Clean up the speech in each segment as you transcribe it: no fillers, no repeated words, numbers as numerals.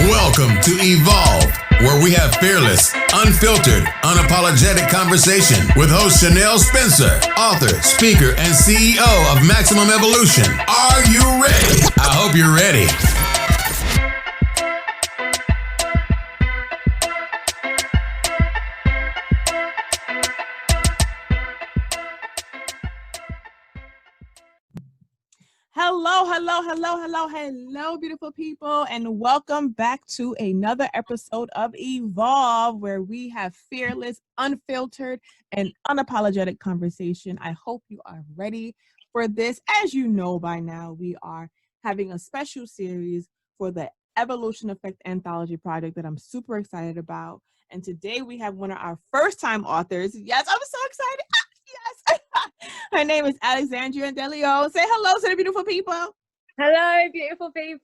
Welcome to EVOLV, where we have fearless, unfiltered, unapologetic conversation with host Chanel Spencer, author, speaker, and CEO of Maximum Evolution. Are you ready? I hope you're ready. Hello, beautiful people, and welcome back to another episode of EVOLV, where we have fearless, unfiltered, and unapologetic conversation. I hope you are ready for this. As you know by now, we are having a special series for the Evolution Effect Anthology project that I'm super excited about. And today we have one of our first-time authors. Yes, I'm so excited. Yes. Her name is Alexandria Deleon. Say hello to the beautiful people. Hello, beautiful people.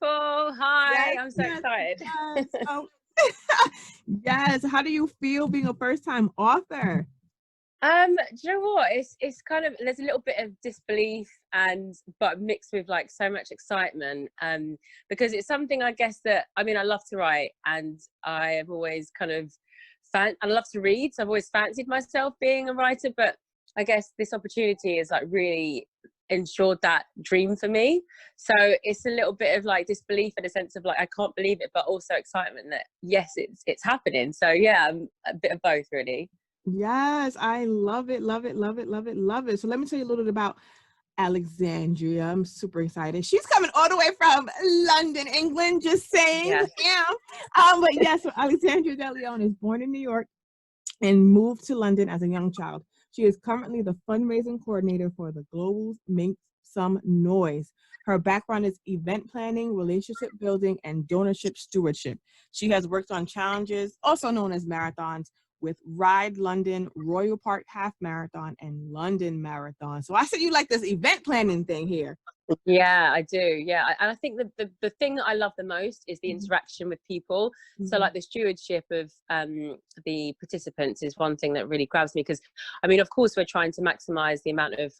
Hi, yes, I'm so excited. Yes. Yes. How do you feel being a first-time author? Do you know what? It's kind of, there's a little bit of disbelief but mixed with like so much excitement. Because it's something, I guess, that I love to write, and I have always kind of I love to read. So I've always fancied myself being a writer, but I guess this opportunity is like really ensured that dream for me. So it's a little bit of like disbelief in a sense of like I can't believe it, but also excitement that yes, it's happening. So yeah, a bit of both really. Yes, I love it. So let me tell you a little bit about Alexandria. I'm super excited. She's coming all the way from London, England, just saying. Yes. But yes, so Alexandria Deleon is born in New York and moved to London as a young child. She is currently the fundraising coordinator for the Global Make Some Noise. Her background is event planning, relationship building, and donorship stewardship. She has worked on challenges, also known as marathons, with Ride London, Royal Park Half Marathon, and London Marathon. So I said you like this event planning thing here. Yeah, I do. Yeah, and I think the thing that I love the most is the interaction with people. So like the stewardship of the participants is one thing that really grabs me, because of course we're trying to maximize the amount of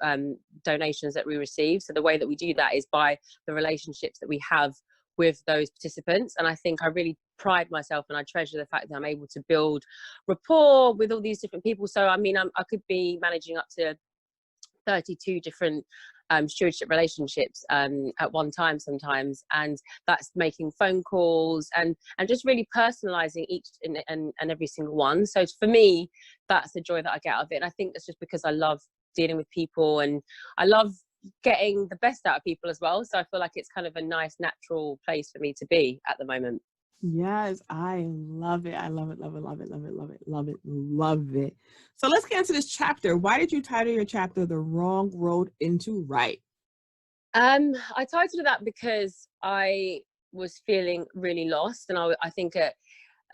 donations that we receive. So the way that we do that is by the relationships that we have with those participants. And I think I really pride myself and I treasure the fact that I'm able to build rapport with all these different people. So I could be managing up to 32 different stewardship relationships at one time sometimes, and that's making phone calls and just really personalizing each and every single one. So for me, that's the joy that I get out of it, and I think that's just because I love dealing with people and I love getting the best out of people as well. So I feel like it's kind of a nice natural place for me to be at the moment. Yes, I love it. Love it. So let's get into this chapter. Why did you title your chapter The Wrong Road into Right? I titled it that because I was feeling really lost, and I think at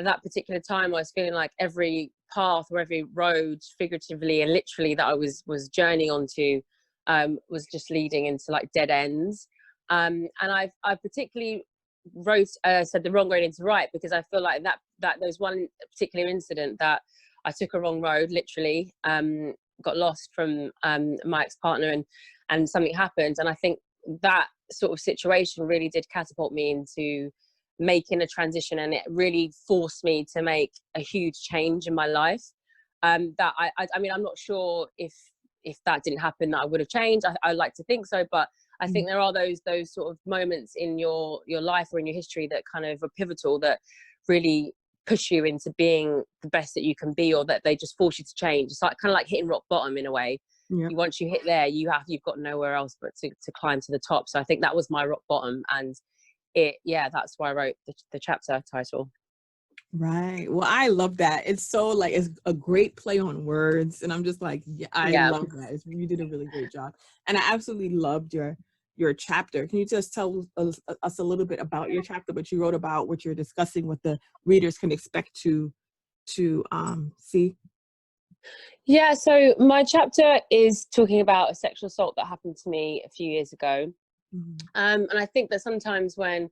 that particular time I was feeling like every path or every road, figuratively and literally, that I was journeying onto was just leading into like dead ends. And I particularly said the wrong road into right because I feel like that there's one particular incident that I took a wrong road, literally, got lost from my ex-partner, and something happened, and I think that sort of situation really did catapult me into making a transition, and it really forced me to make a huge change in my life. That I'm not sure if that didn't happen that I would have changed. I like to think so, but I think there are those sort of moments in your life or in your history that kind of are pivotal, that really push you into being the best that you can be, or that they just force you to change. It's like kind of like hitting rock bottom in a way. Yep. Once you hit there, you've got nowhere else but to climb to the top. So I think that was my rock bottom, and that's why I wrote the chapter title. Right. Well, I love that. It's so like, it's a great play on words, and I'm just like, I love that. You did a really great job, and I absolutely loved your chapter. Can you just tell us a little bit about your chapter, what you wrote about, what you're discussing, what the readers can expect to see? Yeah, so my chapter is talking about a sexual assault that happened to me a few years ago. And I think that sometimes when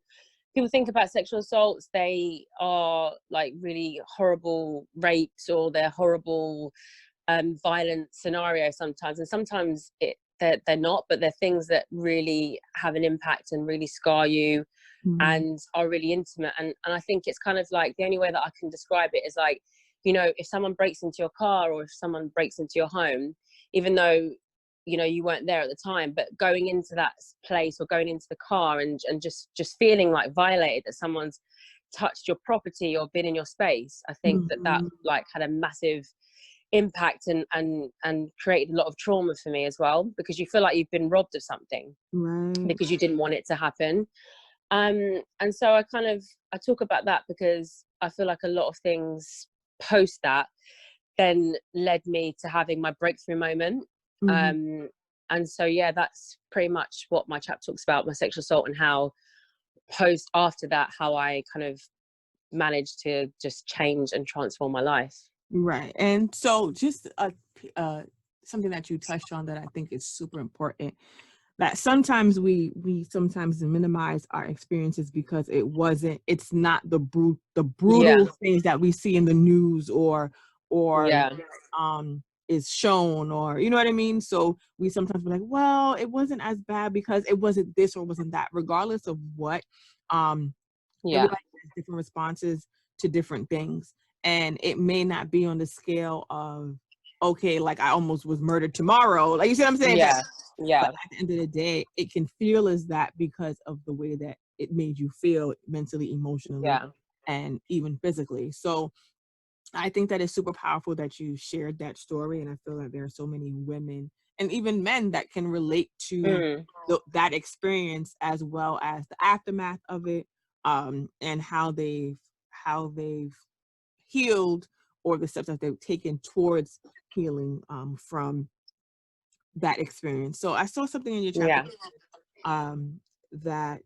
people think about sexual assaults, they are like really horrible rapes, or they're horrible violent scenarios sometimes, and sometimes they're not, but they're things that really have an impact and really scar you and are really intimate. And I think it's kind of like, the only way that I can describe it is like, you know, if someone breaks into your car or if someone breaks into your home, even though, you know, you weren't there at the time, but going into that place or going into the car and just feeling like violated, that someone's touched your property or been in your space, I think that like had a massive impact and created a lot of trauma for me as well, because you feel like you've been robbed of something, Right. because you didn't want it to happen. And so I talk about that because I feel like a lot of things post that then led me to having my breakthrough moment. And so, yeah, that's pretty much what my chapter talks about, my sexual assault, and how after that, how I kind of managed to just change and transform my life. Right. And so just something that you touched on that I think is super important, that sometimes we sometimes minimize our experiences because it's not the brutal things that we see in the news or is shown, or you know what I mean? So we sometimes be like, well, it wasn't as bad because it wasn't this or wasn't that, regardless of what. Everybody has different responses to different things, and it may not be on the scale of, okay, like I almost was murdered tomorrow, like, you see what I'm saying? But at the end of the day, it can feel as that because of the way that it made you feel mentally, emotionally, and even physically. So I think that is super powerful that you shared that story, and I feel like there are so many women and even men that can relate to that experience, as well as the aftermath of it, and how they've healed, or the steps that they've taken towards healing from that experience. So I saw something in your chapter that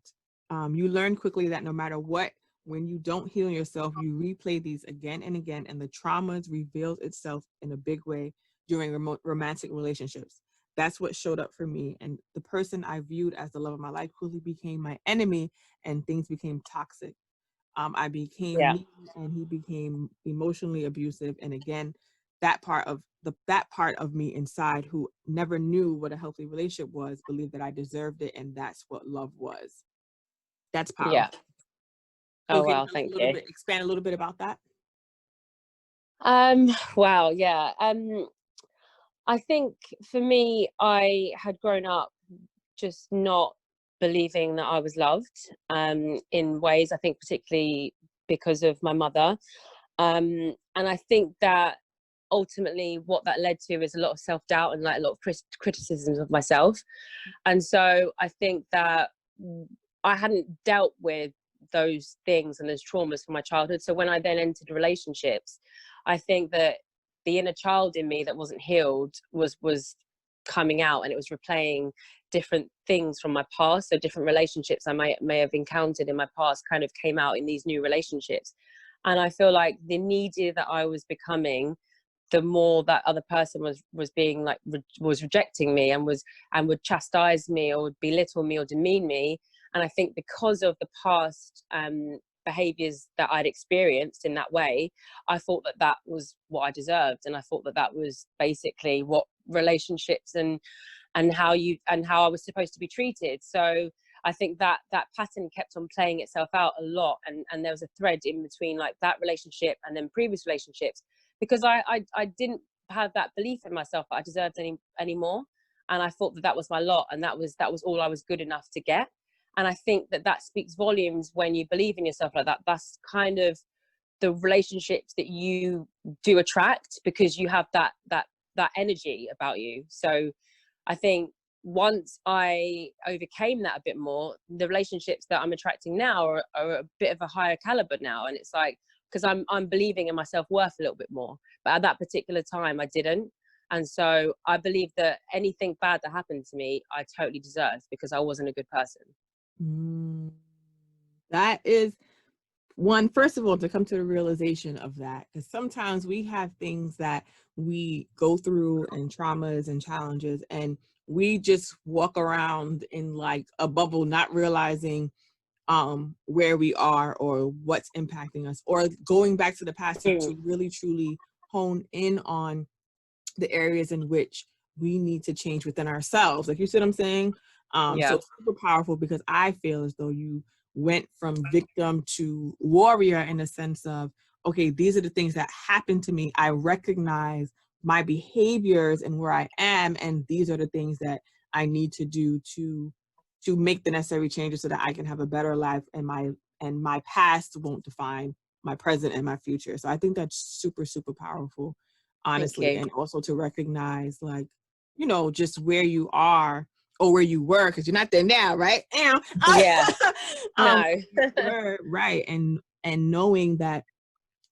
you learn quickly that no matter what, when you don't heal yourself, you replay these again and again, and the traumas reveals itself in a big way during romantic relationships. That's what showed up for me. And the person I viewed as the love of my life quickly became my enemy, and things became toxic. I became needy, and he became emotionally abusive. And again, that part of me inside, who never knew what a healthy relationship was, believed that I deserved it, and that's what love was. That's powerful. Yeah. So oh wow, thank you. Expand a little bit about that. Wow, yeah. I think for me, I had grown up just not believing that I was loved, in ways, I think particularly because of my mother. And I think that ultimately what that led to is a lot of self-doubt and like a lot of criticisms of myself. And so I think that I hadn't dealt with those things and those traumas from my childhood. So when I then entered relationships, I think that the inner child in me that wasn't healed was coming out, and it was replaying different things from my past. So different relationships I may have encountered in my past kind of came out in these new relationships. And I feel like the needier that I was becoming, the more that other person was being like was rejecting me and would chastise me or would belittle me or demean me. And I think because of the past behaviors that I'd experienced in that way, I thought that was what I deserved, and I thought that was basically what relationships and how I was supposed to be treated. So I think that pattern kept on playing itself out a lot, and there was a thread in between like that relationship and then previous relationships, because I didn't have that belief in myself that I deserved any more, and I thought that was my lot, and that was all I was good enough to get. And I think that speaks volumes when you believe in yourself like that. That's kind of the relationships that you do attract, because you have that energy about you. So I think once I overcame that a bit more, the relationships that I'm attracting now are a bit of a higher caliber now. And it's like, because I'm believing in my self-worth a little bit more. But at that particular time, I didn't. And so I believe that anything bad that happened to me, I totally deserved, because I wasn't a good person. That is one, first of all, to come to the realization of that, because sometimes we have things that we go through and traumas and challenges, and we just walk around in like a bubble, not realizing where we are or what's impacting us, or going back to the past to really truly hone in on the areas in which we need to change within ourselves. Like, you see what I'm saying? So super powerful, because I feel as though you went from victim to warrior in the sense of, okay, these are the things that happened to me. I recognize my behaviors and where I am, and these are the things that I need to do to make the necessary changes so that I can have a better life, and my past won't define my present and my future. So I think that's super, super powerful, honestly. And also to recognize, like, you know, just where you are or where you were, because you're not there now, right? Yeah. No. Right. And knowing that,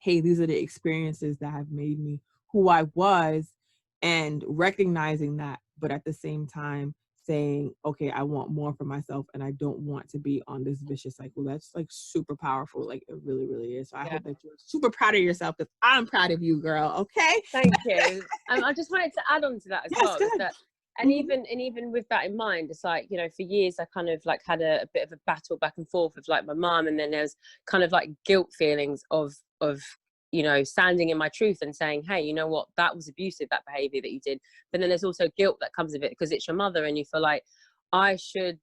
hey, these are the experiences that have made me who I was, and recognizing that, but at the same time saying, okay, I want more for myself and I don't want to be on this vicious cycle. That's like super powerful. Like it really, really is. So I hope that you're super proud of yourself, because I'm proud of you, girl. Okay. Thank you. I just wanted to add on to that as well. Good. That, and even with that in mind, it's like, you know, for years I kind of like had a bit of a battle back and forth with like my mum, and then there's kind of like guilt feelings of you know, standing in my truth and saying, hey, you know what, that was abusive, that behavior that you did. But then there's also guilt that comes with it, because it's your mother and you feel like I shouldn't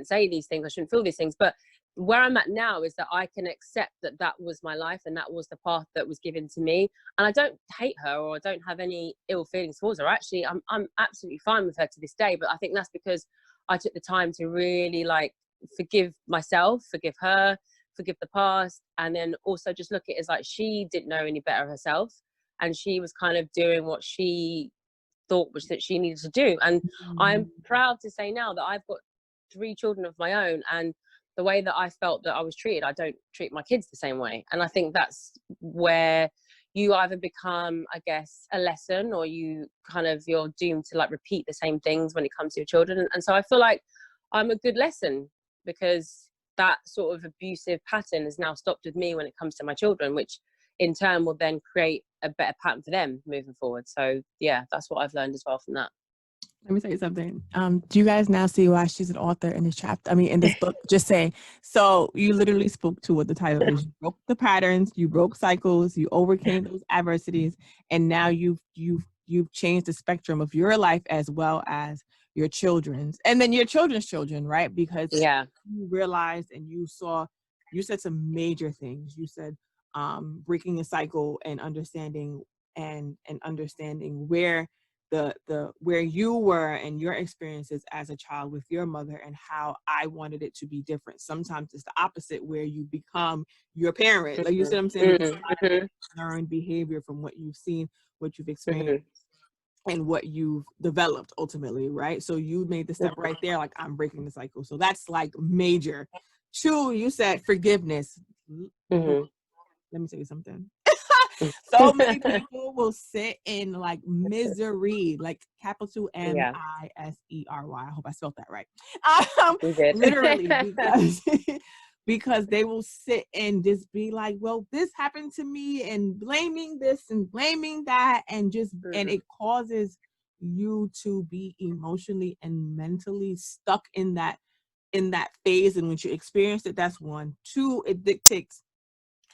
say these things, I shouldn't feel these things. But where I'm at now is that I can accept that that was my life and that was the path that was given to me, and I don't hate her or I don't have any ill feelings towards her. Actually, I'm absolutely fine with her to this day. But I think that's because I took the time to really like forgive myself, forgive her, forgive the past, and then also just look at it as like she didn't know any better herself, and she was kind of doing what she thought was that she needed to do. And I'm proud to say now that I've got 3 children of my own, and the way that I felt that I was treated, I don't treat my kids the same way. And I think that's where you either become, I guess, a lesson, or you're doomed to like repeat the same things when it comes to your children. And so I feel like I'm a good lesson, because that sort of abusive pattern has now stopped with me when it comes to my children, which in turn will then create a better pattern for them moving forward. So yeah, that's what I've learned as well from that. Let me tell you something. Do you guys now see why she's an author in this chapter? I mean, in this book, just saying. So you literally spoke to what the title is. You broke the patterns, you broke cycles, you overcame those adversities, and now you've changed the spectrum of your life as well as your children's, and then your children's children, right? Because you realized and you said some major things. You said breaking a cycle and understanding understanding where where you were and your experiences as a child with your mother, and how I wanted it to be different. Sometimes it's the opposite, where you become your parent. Like you said, I'm saying, learned behavior from what you've seen, what you've experienced, and what you've developed ultimately, right? So you made the step right there, like, I'm breaking the cycle. So that's like major. 2, you said forgiveness. Let me tell you something. So many people will sit in like misery, like capital MISERY. I hope I spelled that right. Literally, because they will sit and just be like, well, this happened to me, and blaming this and blaming that, and just and it causes you to be emotionally and mentally stuck in that phase. And when you experience it, that's 1. 2, it dictates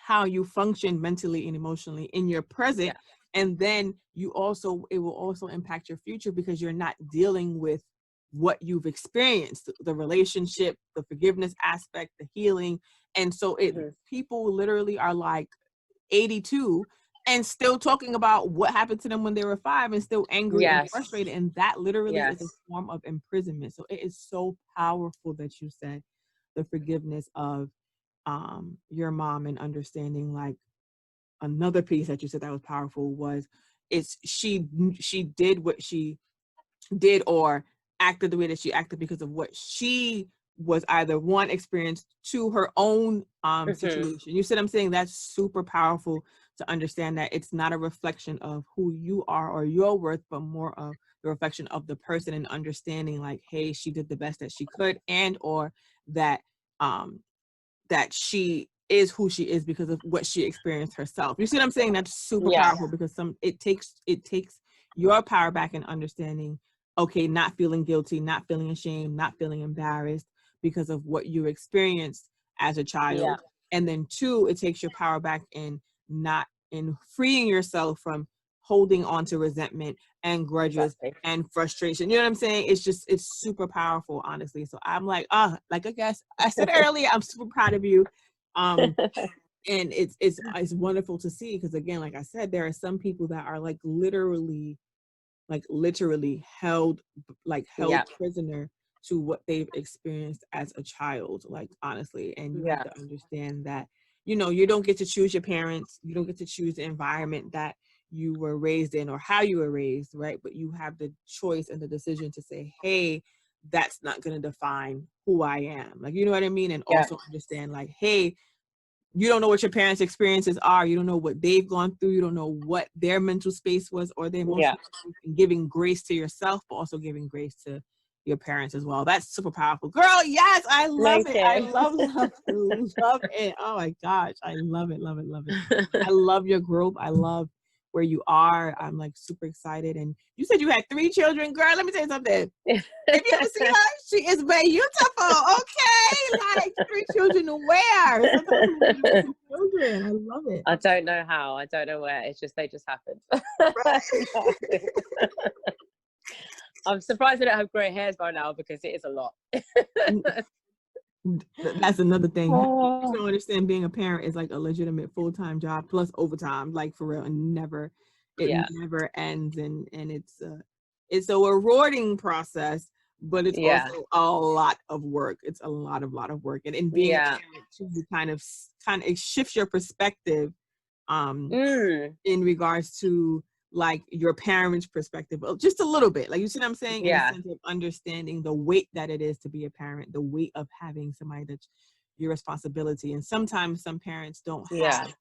how you function mentally and emotionally in your present. And then it will also impact your future, because you're not dealing with what you've experienced, the relationship, the forgiveness aspect, the healing. And so people literally are like 82 and still talking about what happened to them when they were 5, and still angry and frustrated. And that literally is a form of imprisonment. So it is so powerful that you said the forgiveness of your mom, and understanding, like, another piece that you said that was powerful was she did what she did, or acted the way that she acted, because of what she was either 1 experienced, 2 her own situation. You said, I'm saying that's super powerful to understand that it's not a reflection of who you are or your worth, but more of the reflection of the person, and understanding like, hey, she did the best that she could, and or that that she is who she is because of what she experienced herself. You see what I'm saying? That's super powerful, because it takes your power back, and understanding, okay, not feeling guilty, not feeling ashamed, not feeling embarrassed because of what you experienced as a child. And then 2, it takes your power back in freeing yourself from holding on to resentment and grudges and frustration. You know what I'm saying? It's super powerful, honestly. So I'm like, like I guess I said earlier, I'm super proud of you. And it's wonderful to see, because again, like I said, there are some people that are like literally held prisoner to what they've experienced as a child, like honestly. And you have to understand that, you know, you don't get to choose your parents, you don't get to choose the environment that you were raised in or how you were raised, right? But you have the choice and the decision to say, hey, that's not going to define who I am. Like, you know what I mean? And also understand, like, hey, you don't know what your parents' experiences are. You don't know what they've gone through. You don't know what their mental space was or their emotional space, and giving grace to yourself, but also giving grace to your parents as well. That's super powerful. Girl, yes, I love it. I love it. Oh my gosh. I love it. I love your growth. I love where you are. I'm like super excited. And you said you had 3 children. Girl, let me tell you something. If you ever see her, she is beautiful. Okay, like 3 children to wear. Children. I love it. I don't know how. I don't know where. It's just they just happened. I'm surprised I don't have grey hairs by now, because it is a lot. That's another thing. You don't understand, being a parent is like a legitimate full-time job plus overtime, like for real, and never ends. And it's a rewarding process, but it's also a lot of work. It's a lot of work. And in being a parent too, you kind of it shifts your perspective in regards to like your parents' perspective, just a little bit. Like, you see what I'm saying? In the sense of understanding the weight that it is to be a parent, the weight of having somebody that's your responsibility. And sometimes some parents don't have,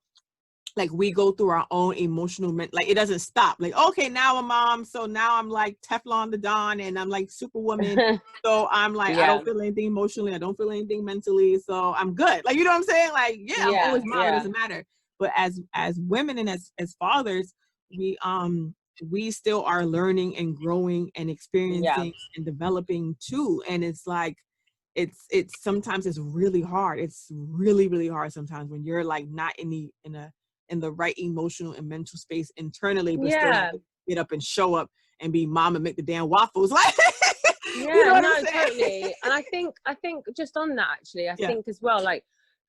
like, we go through our own emotional, like, it doesn't stop. Like, okay, now I'm a mom, so now I'm like Teflon the Don, and I'm like Superwoman. So I'm like, I don't feel anything emotionally, I don't feel anything mentally, so I'm good. Like, you know what I'm saying? Like, I'm always mom, it doesn't matter. But as women and as fathers, we still are learning and growing and experiencing and developing too. And it's like, it's sometimes it's really hard. It's really hard sometimes when you're like not in the right emotional and mental space internally, but still have to get up and show up and be mom and make the damn waffles. Like, you know what I'm saying? Totally. And I think just on that, actually, I think as well, like,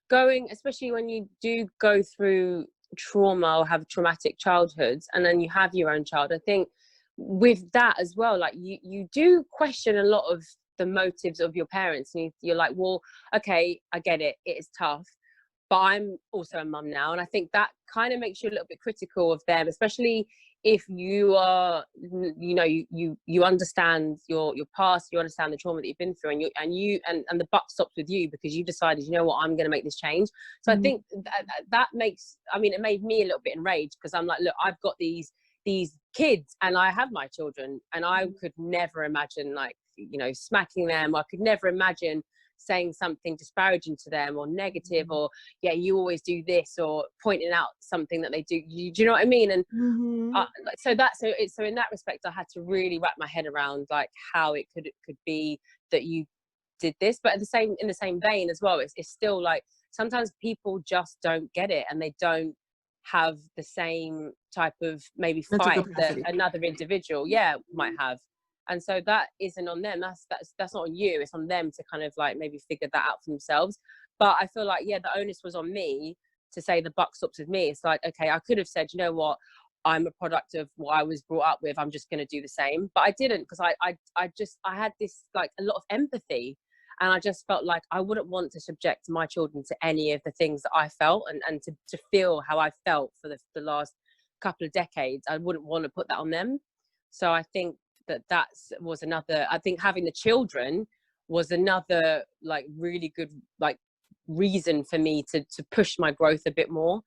going, especially when you do go through trauma or have traumatic childhoods, and then you have your own child, I think with that as well, like, you do question a lot of the motives of your parents, and you're like, well, okay, I get it, it is tough, but I'm also a mum now. And I think that kind of makes you a little bit critical of them, especially if you are, you know, you understand your past, you understand the trauma that you've been through, and the buck stops with you because you decided, you know what, I'm going to make this change. So I think that makes, I mean, it made me a little bit enraged, because I'm like, look, I've got these kids and I have my children, and I could never imagine, like, you know, smacking them. I could never imagine saying something disparaging to them or negative, or you always do this, or pointing out something that they do. Do you know what I mean? And so in that respect, I had to really wrap my head around like how it could be that you did this. But in the same vein as well, it's still like sometimes people just don't get it, and they don't have the same type of maybe fight that another individual might have. And so that isn't on them. That's not on you. It's on them to kind of like maybe figure that out for themselves. But I feel like, the onus was on me to say the buck stops with me. It's like, okay, I could have said, you know what, I'm a product of what I was brought up with, I'm just going to do the same. But I didn't, because I had this like a lot of empathy, and I just felt like I wouldn't want to subject my children to any of the things that I felt, and to feel how I felt for the last couple of decades. I wouldn't want to put that on them. So I think that was another, I think having the children was another like really good like reason for me to push my growth a bit more,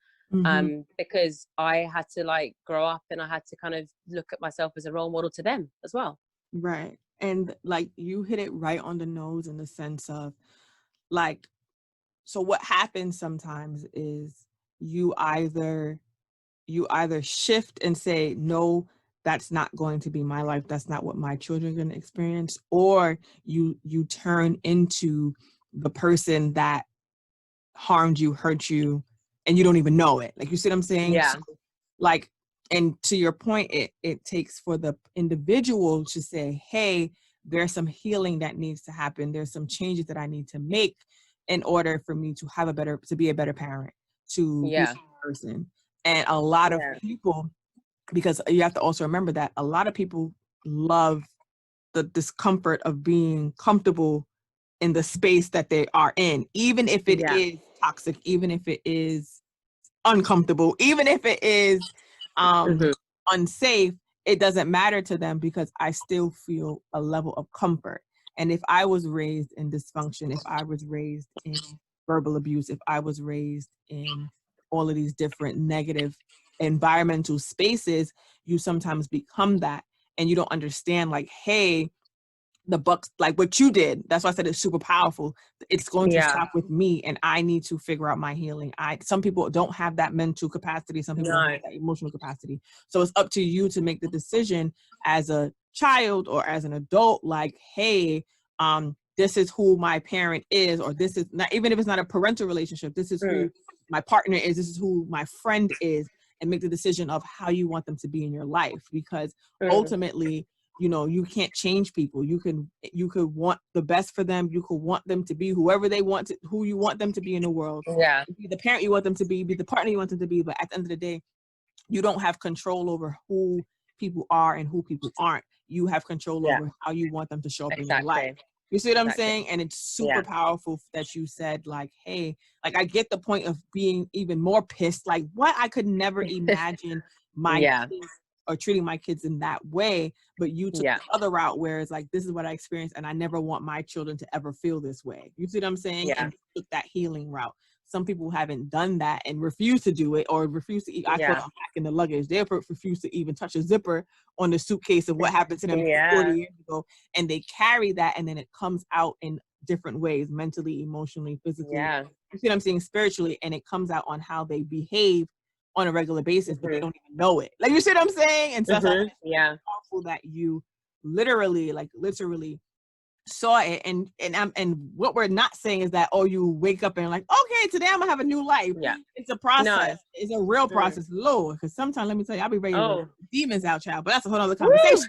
because I had to like grow up, and I had to kind of look at myself as a role model to them as well. Right. And like you hit it right on the nose in the sense of like, so what happens sometimes is you either shift and say, no, that's not going to be my life, that's not what my children are going to experience, or you turn into the person that harmed you, hurt you, and you don't even know it. Like, you see what I'm saying? Yeah. So, like, And to your point, it takes for the individual to say, hey, there's some healing that needs to happen. There's some changes that I need to make in order for me to have to be a better parent, to be a better person. And a lot of people, because you have to also remember that a lot of people love the discomfort of being comfortable in the space that they are in, even if it is toxic, even if it is uncomfortable, even if it is unsafe. It doesn't matter to them because I still feel a level of comfort. And if I was raised in dysfunction, if I was raised in verbal abuse, if I was raised in all of these different negative environmental spaces, you sometimes become that, and you don't understand, like, hey, the bucks, like what you did. That's why I said it's super powerful. It's going to stop with me, and I need to figure out my healing. Some people don't have that mental capacity. Some people don't have that emotional capacity. So it's up to you to make the decision as a child or as an adult, like, hey, this is who my parent is, or this is not, even if it's not a parental relationship, this is who my partner is, this is who my friend is, and make the decision of how you want them to be in your life. Because ultimately, you know, you can't change people. You could want the best for them. You could want them to be whoever they want to, who you want them to be in the world. Yeah. Be the parent you want them to be the partner you want them to be. But at the end of the day, you don't have control over who people are and who people aren't. You have control over how you want them to show up in your life. You see what I'm saying? And it's super powerful that you said, like, hey, like, I get the point of being even more pissed. Like, what? I could never imagine my kids or treating my kids in that way. But you took the other route where it's like, this is what I experienced, and I never want my children to ever feel this way. You see what I'm saying? And took that healing route. Some people haven't done that and refuse to do it, or refuse to eat. I put them back in the luggage. They refuse to even touch a zipper on the suitcase of what happened to them 40 years ago. And they carry that, and then it comes out in different ways, mentally, emotionally, physically. You see what I'm saying? Spiritually, and it comes out on how they behave on a regular basis, but they don't even know it. Like, you see what I'm saying? And so that's powerful that you literally saw it. And what we're not saying is that, oh, you wake up and like, okay, today I'm gonna have a new life. It's a process. It's a real process. Lord, because sometimes, let me tell you, I'll be ready to demons out, child, but that's a whole other conversation.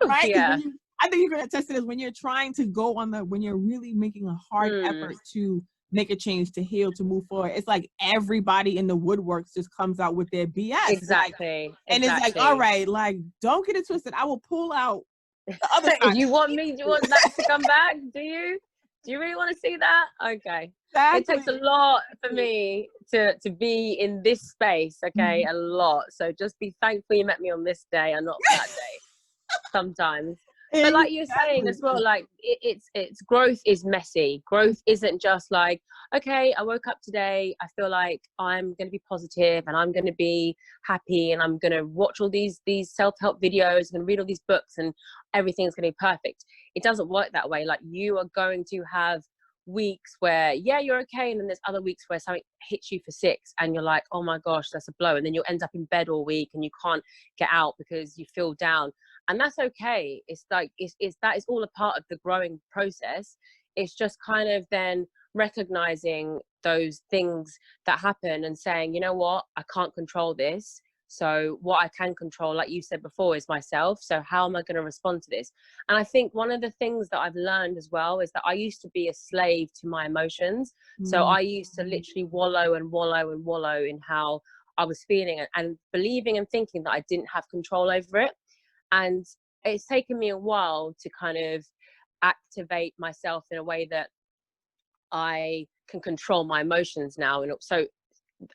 Right? I think you're gonna attest to this, when you're trying to go when you're really making a hard effort to make a change, to heal, to move forward. It's like everybody in the woodworks just comes out with their BS. Exactly. And it's like, all right, like, don't get it twisted. I will pull out the other side. Do you want that to come back? Do you really want to see that? Okay. Exactly. It takes a lot for me to be in this space. Okay. A lot. So just be thankful you met me on this day and not that day sometimes. But like you're saying as well, like it's growth is messy. Growth isn't just like, okay, I woke up today, I feel like I'm going to be positive and I'm going to be happy and I'm going to watch all these self-help videos and read all these books and everything's going to be perfect. It doesn't work that way. Like, you are going to have weeks where you're okay, and then there's other weeks where something hits you for 6 and you're like, oh my gosh, that's a blow, and then you'll end up in bed all week and you can't get out because you feel down. And that's okay. It's like, that is all a part of the growing process. It's just kind of then recognizing those things that happen and saying, you know what, I can't control this. So what I can control, like you said before, is myself. So how am I going to respond to this? And I think one of the things that I've learned as well is that I used to be a slave to my emotions. So I used to literally wallow in how I was feeling, and believing and thinking that I didn't have control over it. And it's taken me a while to kind of activate myself in a way that I can control my emotions now.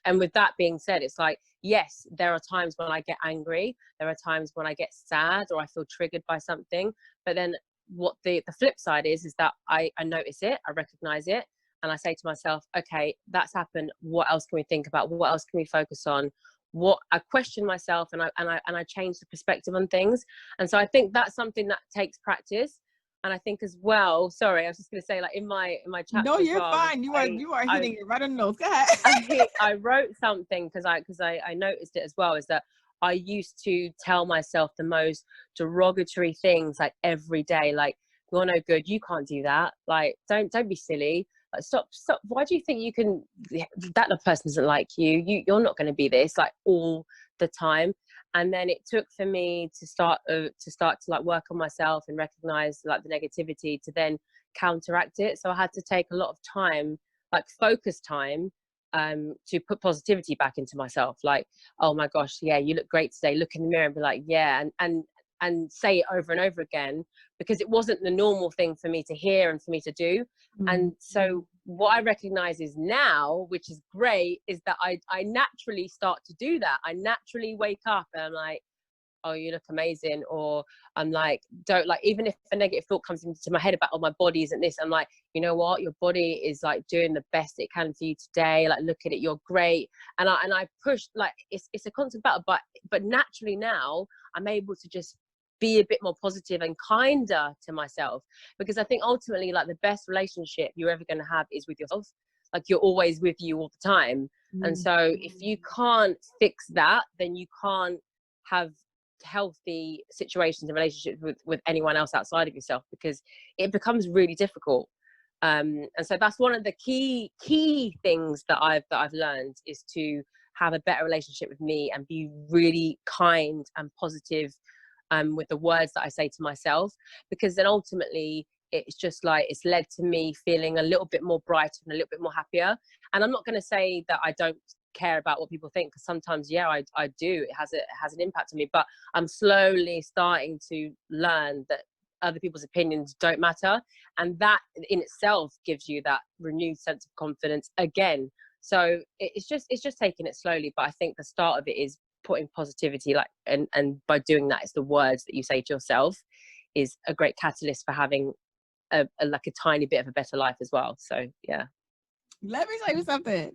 And with that being said, it's like, yes, there are times when I get angry. There are times when I get sad or I feel triggered by something. But then what the flip side is that I notice it, I recognize it, and I say to myself, okay, that's happened. What else can we think about? What else can we focus on? What I question myself, and I change the perspective on things. And so I think that's something that takes practice. And I think as well, sorry, I was just going to say, like, in my chat. No, you're fine. You are hitting it right on the nose. Go ahead. I wrote something because I noticed it as well, is that I used to tell myself the most derogatory things, like, every day, like, you're no good, you can't do that, like, don't be silly. Stop. Why do you think you can, that the person doesn't like you? You're not going to be this, like, all the time. And then it took for me to start to like work on myself and recognize like the negativity to then counteract it. So I had to take a lot of time, like focus time, to put positivity back into myself. Like, oh my gosh, yeah, you look great today. Look in the mirror and be like, yeah, and say it over and over again, because it wasn't the normal thing for me to hear and for me to do. And so what I recognize is now, which is great, is that I naturally start to do that. I naturally wake up and I'm like, oh, you look amazing. Or I'm like, don't, like, even if a negative thought comes into my head about, oh, my body isn't this, I'm like, you know what, your body is like doing the best it can for you today. Like, look at it, you're great. And I push, like, it's a constant battle, but naturally now I'm able to just be a bit more positive and kinder to myself, because I think ultimately, like, the best relationship you're ever going to have is with yourself. Like, you're always with you all the time. And so if you can't fix that, then you can't have healthy situations and relationships with anyone else outside of yourself, because it becomes really difficult. And so that's one of the key things that I've learned, is to have a better relationship with me and be really kind and positive with the words that I say to myself, because then ultimately it's just like, it's led to me feeling a little bit more brighter and a little bit more happier. And I'm not going to say that I don't care about what people think, because sometimes, yeah, I do. It has an impact on me, but I'm slowly starting to learn that other people's opinions don't matter, and that in itself gives you that renewed sense of confidence again. So it's just taking it slowly, but I think the start of it is putting positivity, like, and by doing that, it's the words that you say to yourself is a great catalyst for having a like a tiny bit of a better life as well. So yeah. Let me tell you something.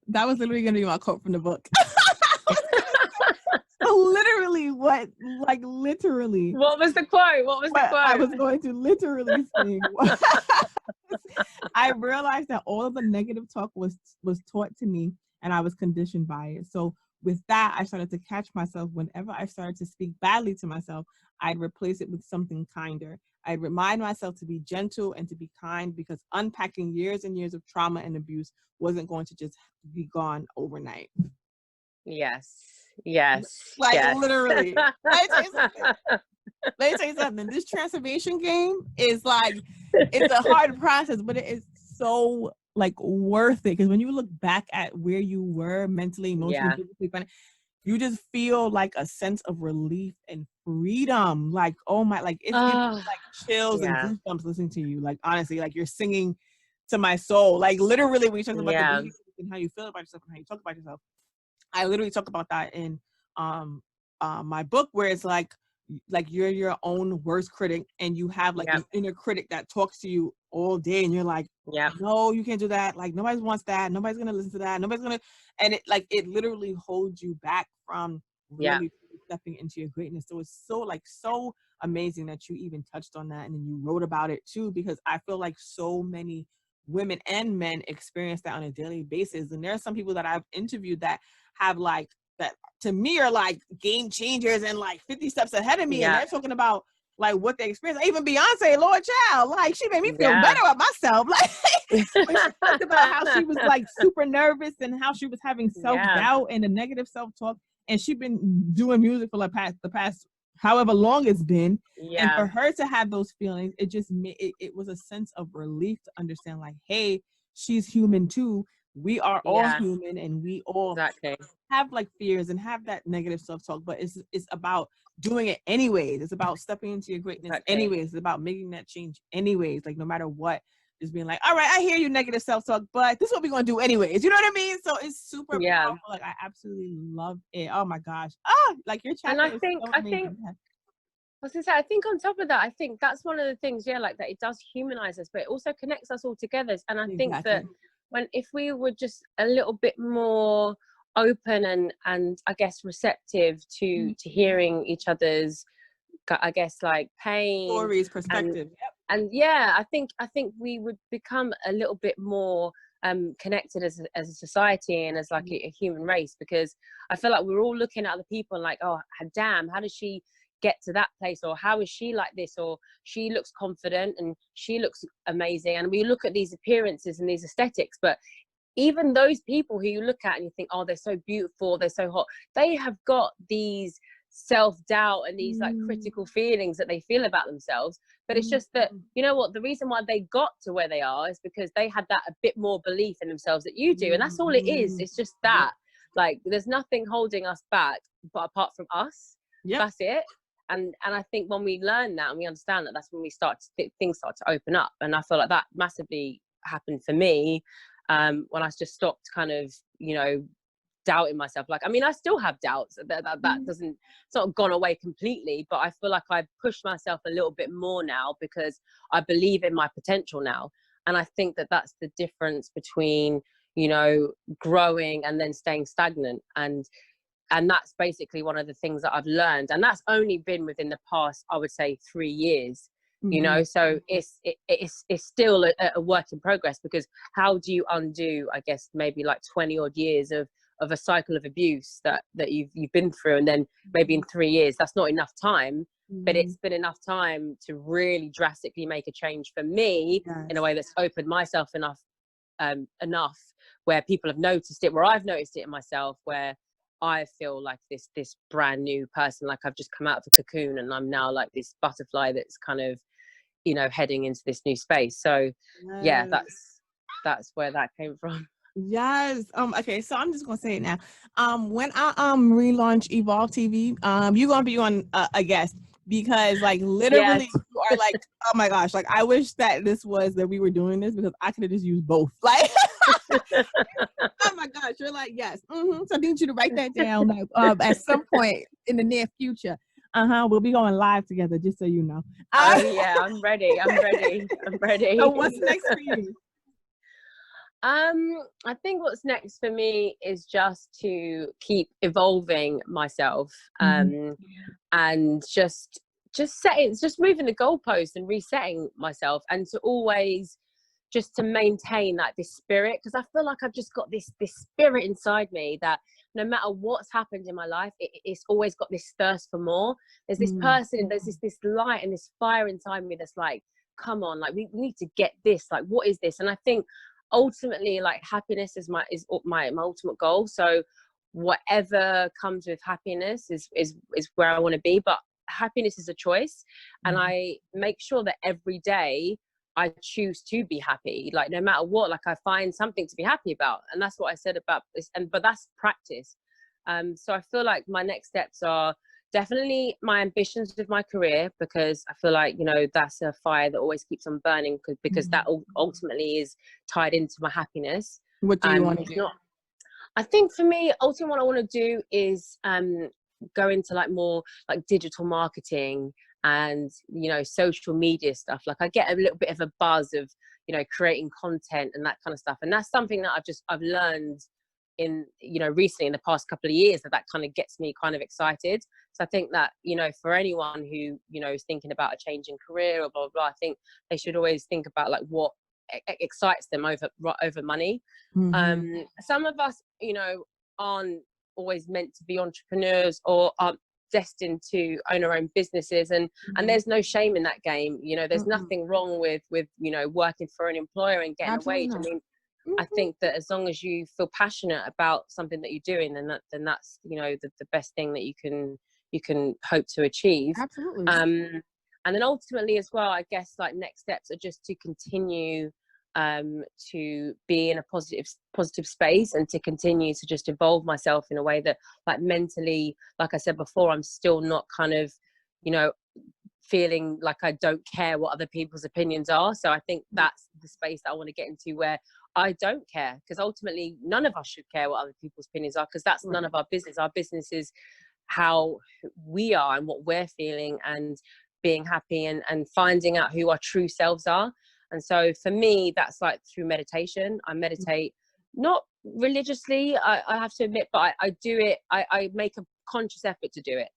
That was literally going to be my quote from the book. Literally, literally. What was the quote? What was the quote? I was going to literally sing. I realized that all of the negative talk was taught to me, and I was conditioned by it. So with that, I started to catch myself. Whenever I started to speak badly to myself, I'd replace it with something kinder. I'd remind myself to be gentle and to be kind, because unpacking years and years of trauma and abuse wasn't going to just be gone overnight. Yes. Like, yes. literally. Let me tell you something. This transformation game is like, it's a hard process, but it is so like worth it. Because when you look back at where you were mentally, emotionally, physically, you just feel like a sense of relief and freedom. Like, oh my, like, it's like chills and goosebumps listening to you. Like, honestly, like, you're singing to my soul. Like, literally, when you talk about the beliefs and how you feel about yourself and how you talk about yourself, I literally talk about that in my book, where it's like you're your own worst critic, and you have like this inner critic that talks to you all day, and you're like, no, you can't do that. Like, nobody wants that. Nobody's gonna listen to that. And it literally holds you back from really stepping into your greatness. So it's so amazing that you even touched on that, and then you wrote about it too, because I feel like so many women and men experience that on a daily basis. And there are some people that I've interviewed that have like, that to me are like game changers and like 50 steps ahead of me, and they're talking about like what they experience. Even Beyonce, Lord Child, like, she made me feel better about myself. Like, when she talked about how she was like super nervous and how she was having self-doubt and a negative self-talk, and she's been doing music for like the past however long it's been, and for her to have those feelings, it just it was a sense of relief to understand, like, hey, she's human too. We are all human, and we all have like fears and have that negative self-talk, but it's about doing it anyways. It's about stepping into your greatness anyways. It's about making that change anyways, like, no matter what. Just being like, all right, I hear you, negative self-talk, but this is what we're gonna do anyways. You know what I mean? So it's super powerful. Like, I absolutely love it. Oh my gosh. Like, your chapter. And I think on top of that, I think that's one of the things, like, that it does humanize us, but it also connects us all together. And I think that if we were just a little bit more open and I guess receptive to hearing each other's, I guess, like, pain, stories, perspective, and I think we would become a little bit more connected as a society and as like a human race, because I feel like we're all looking at other people and like, oh damn, how does she get to that place, or how is she like this, or she looks confident and she looks amazing, and we look at these appearances and these aesthetics, but even those people who you look at and you think, oh, they're so beautiful, they're so hot, they have got these self-doubt and these like critical feelings that they feel about themselves. But it's just that, you know what, the reason why they got to where they are is because they had that a bit more belief in themselves that you do. And that's all it is. It's just that, like, there's nothing holding us back but apart from us. That's it. And I think when we learn that and we understand that, that's when we start to things start to open up. And I feel like that massively happened for me when I just stopped kind of, you know, doubting myself. Like, I mean, I still have doubts that doesn't, it's not gone away completely, but I feel like I push myself a little bit more now because I believe in my potential now. And I think that that's the difference between, you know, growing and then staying stagnant. And that's basically one of the things that I've learned. And that's only been within the past, I would say, 3 years, you know, so it's still a work in progress, because how do you undo, I guess, maybe like 20 odd years of a cycle of abuse that you've been through, and then maybe in 3 years, that's not enough time, but it's been enough time to really drastically make a change for me in a way that's opened myself enough where people have noticed it, where I've noticed it in myself, where I feel like this brand new person, like I've just come out of a cocoon and I'm now like this butterfly that's kind of, you know, heading into this new space. So yeah, that's where that came from. Yes. Okay, so I'm just gonna say it now. When I relaunch Evolve TV, you're gonna be on a guest, because like literally you are like, oh my gosh, like I wish that we were doing this, because I could have just used both. Like oh my gosh, you're like, yes. So I need you to write that down, like, at some point in the near future. We'll be going live together, just so you know. Oh yeah, I'm ready. So what's next for you? I think what's next for me is just to keep evolving myself, and just moving the goalposts and resetting myself, and to always just to maintain like this spirit, because I feel like I've just got this spirit inside me that no matter what's happened in my life, it's always got this thirst for more. There's this person, there's this light and this fire inside me that's like, come on, like we need to get this, like what is this? And I think ultimately, like, happiness is my ultimate goal. So whatever comes with happiness is where I want to be. But happiness is a choice, and I make sure that every day I choose to be happy. Like no matter what, like I find something to be happy about, and that's what I said about this. But that's practice. So I feel like my next steps are definitely my ambitions with my career, because I feel like, you know, that's a fire that always keeps on burning, because that ultimately is tied into my happiness. What do you want to do? I think for me, ultimately what I want to do is go into like more like digital marketing and, you know, social media stuff. Like I get a little bit of a buzz of, you know, creating content and that kind of stuff. And that's something that I've learned in, you know, recently in the past couple of years, that kind of gets me kind of excited. So I think that, you know, for anyone who, you know, is thinking about a change in career or blah, blah, blah, I think they should always think about like what excites them over money. Some of us, you know, aren't always meant to be entrepreneurs or are destined to own our own businesses, and there's no shame in that game. You know, there's nothing wrong with you know, working for an employer and getting a wage. I mean, I think that as long as you feel passionate about something that you're doing, then that's, you know, the best thing that you can hope to achieve. Absolutely. And then ultimately as well, I guess like next steps are just to continue to be in a positive space, and to continue to just evolve myself in a way that, like, mentally, like I said before, I'm still not kind of, you know, feeling like I don't care what other people's opinions are. So I think that's the space that I want to get into, where I don't care, because ultimately none of us should care what other people's opinions are, because that's none of our business. Our business is how we are and what we're feeling, and being happy and finding out who our true selves are. And so for me, that's like through meditation. I meditate, not religiously, I have to admit, but I do it. I make a conscious effort to do it.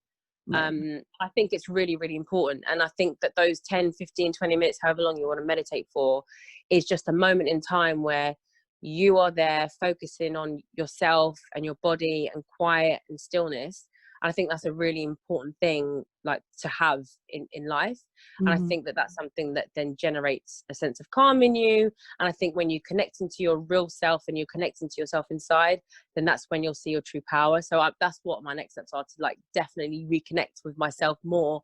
I think it's really, really important. And I think that those 10, 15, 20 minutes, however long you want to meditate for, is just a moment in time where you are there focusing on yourself and your body and quiet and stillness. And I think that's a really important thing, like, to have in life. And I think that that's something that then generates a sense of calm in you. And I think when you connect into your real self and you connect into yourself inside, then that's when you'll see your true power. So that's what my next steps are, to like definitely reconnect with myself more,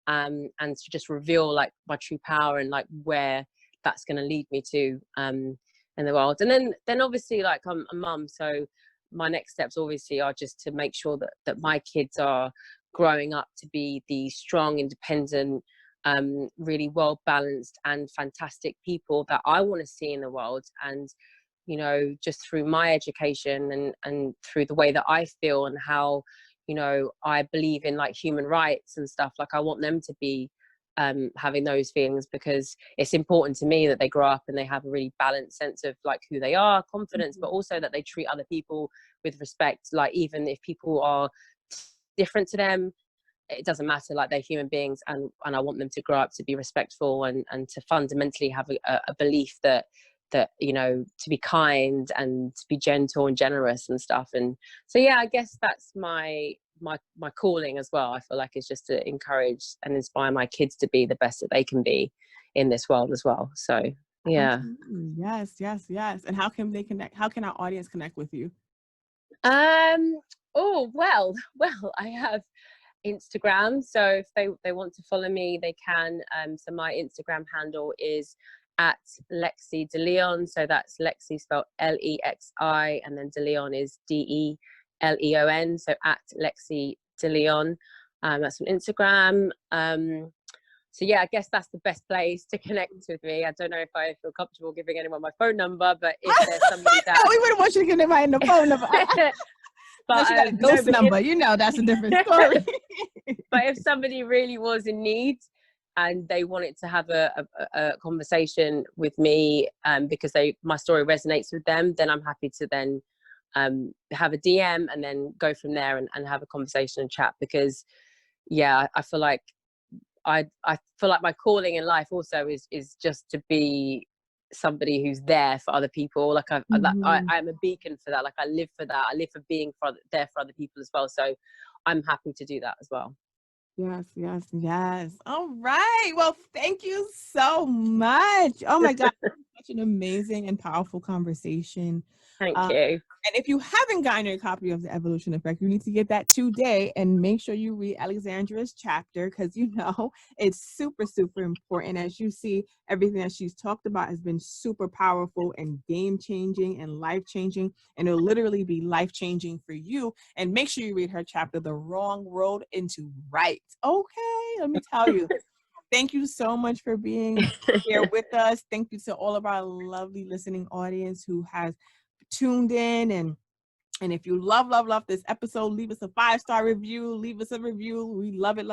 and to just reveal like my true power and like where that's going to lead me to in the world. And then obviously, like, I'm a mum, so my next steps obviously are just to make sure that my kids are growing up to be the strong, independent, really well balanced and fantastic people that I want to see in the world. And you know, just through my education and through the way that I feel and how, you know, I believe in like human rights and stuff, like I want them to be having those feelings, because it's important to me that they grow up and they have a really balanced sense of like who they are, confidence, but also that they treat other people with respect. Like, even if people are different to them, it doesn't matter, like, they're human beings, and I want them to grow up to be respectful and to fundamentally have a belief that you know, to be kind and to be gentle and generous and stuff. And so yeah, I guess that's my calling as well. I feel like it's just to encourage and inspire my kids to be the best that they can be in this world as well. So yeah. Yes. And how can they connect? How can our audience connect with you? Oh, well, I have Instagram, so if they want to follow me, they can. So my Instagram handle is at Lexi Deleon. So that's Lexi spelled Lexi, and then Deleon is Deleon. So at Lexi Deleon. That's on Instagram. So yeah, I guess that's the best place to connect with me. I don't know if I feel comfortable giving anyone my phone number, but if there's somebody that we wouldn't want you to give anybody the phone number. But you got a ghost number, you know, that's a different story. But if somebody really was in need and they wanted to have a conversation with me, because my story resonates with them, then I'm happy to then have a DM and then go from there and have a conversation and chat. Because yeah, I feel like I feel like my calling in life also is just to be somebody who's there for other people. Like I'm a beacon for that. Like I live for that. I live for being there for other people as well. So I'm happy to do that as well. Yes. All right. Well, thank you so much. Oh my God. Such an amazing and powerful conversation. Thank you. And if you haven't gotten your copy of The Evolution Effect, you need to get that today, and make sure you read Alexandria's chapter, because you know it's super, super important. As you see, everything that she's talked about has been super powerful and game-changing and life-changing, and it'll literally be life-changing for you. And make sure you read her chapter, The Wrong Road into Right. Okay, let me tell you. Thank you so much for being here with us. Thank you to all of our lovely listening audience who has tuned in, and if you love this episode, leave us a 5-star review, leave us a review. We love it.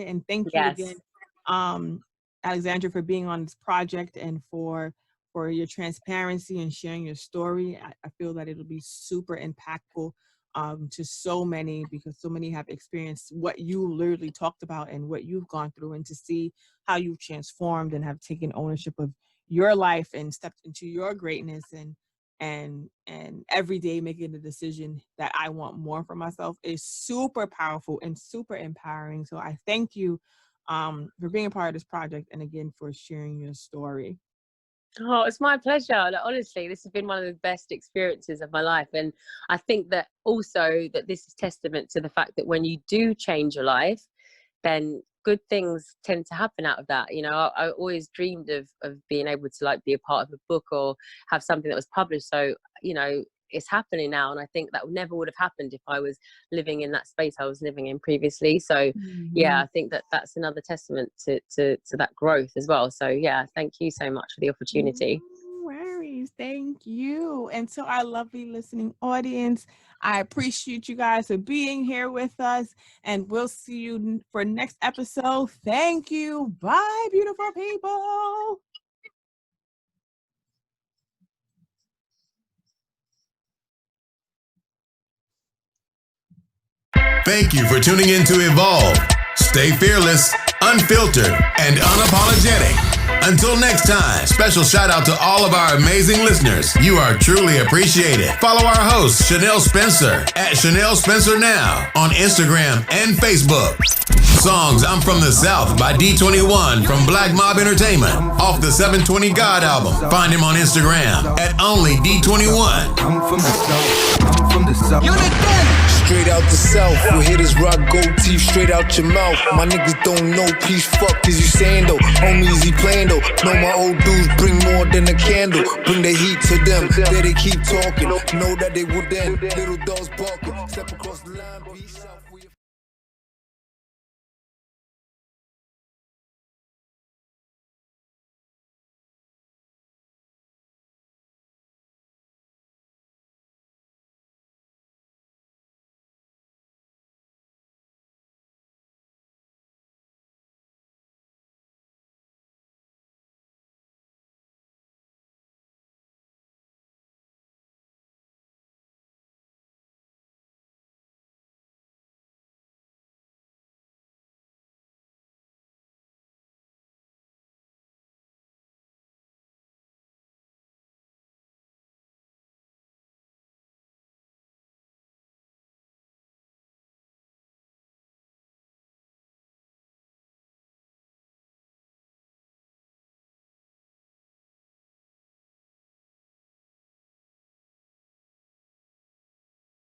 And thank you again, Alexandria, for being on this project and for your transparency and sharing your story. I feel that it'll be super impactful to so many, because so many have experienced what you literally talked about and what you've gone through, and to see how you've transformed and have taken ownership of your life and stepped into your greatness, and every day making the decision that I want more for myself is super powerful and super empowering. So I thank you for being a part of this project, and again for sharing your story. Oh, it's my pleasure. Like, honestly, this has been one of the best experiences of my life. And I think that also that this is testament to the fact that when you do change your life, then good things tend to happen out of that. You know, I always dreamed of being able to like be a part of a book or have something that was published. So, you know, it's happening now. And I think that never would have happened if I was living in that space I was living in previously. So yeah, I think that that's another testament to that growth as well. So yeah, thank you so much for the opportunity. No worries. Thank you. And to our lovely listening audience, I appreciate you guys for being here with us, and we'll see you for next episode. Thank you. Bye, beautiful people. Thank you for tuning in to Evolve. Stay fearless, unfiltered, and unapologetic. Until next time, special shout out to all of our amazing listeners. You are truly appreciated. Follow our host, Chanel Spencer, at Chanel Spencer Now on Instagram and Facebook. Songs I'm From the South by D21 from Black Mob Entertainment off the 720 God album. Find him on Instagram at only D21. I'm from the South. I'm from the South. Straight out the South, we'll hit his rock gold teeth straight out your mouth. My niggas don't know peace, fuck is you saying though? Homies he playing though. Know my old dudes bring more than a candle. Bring the heat to them, there they keep talking. Know that they would end. Little dogs barking, step across the line, be south.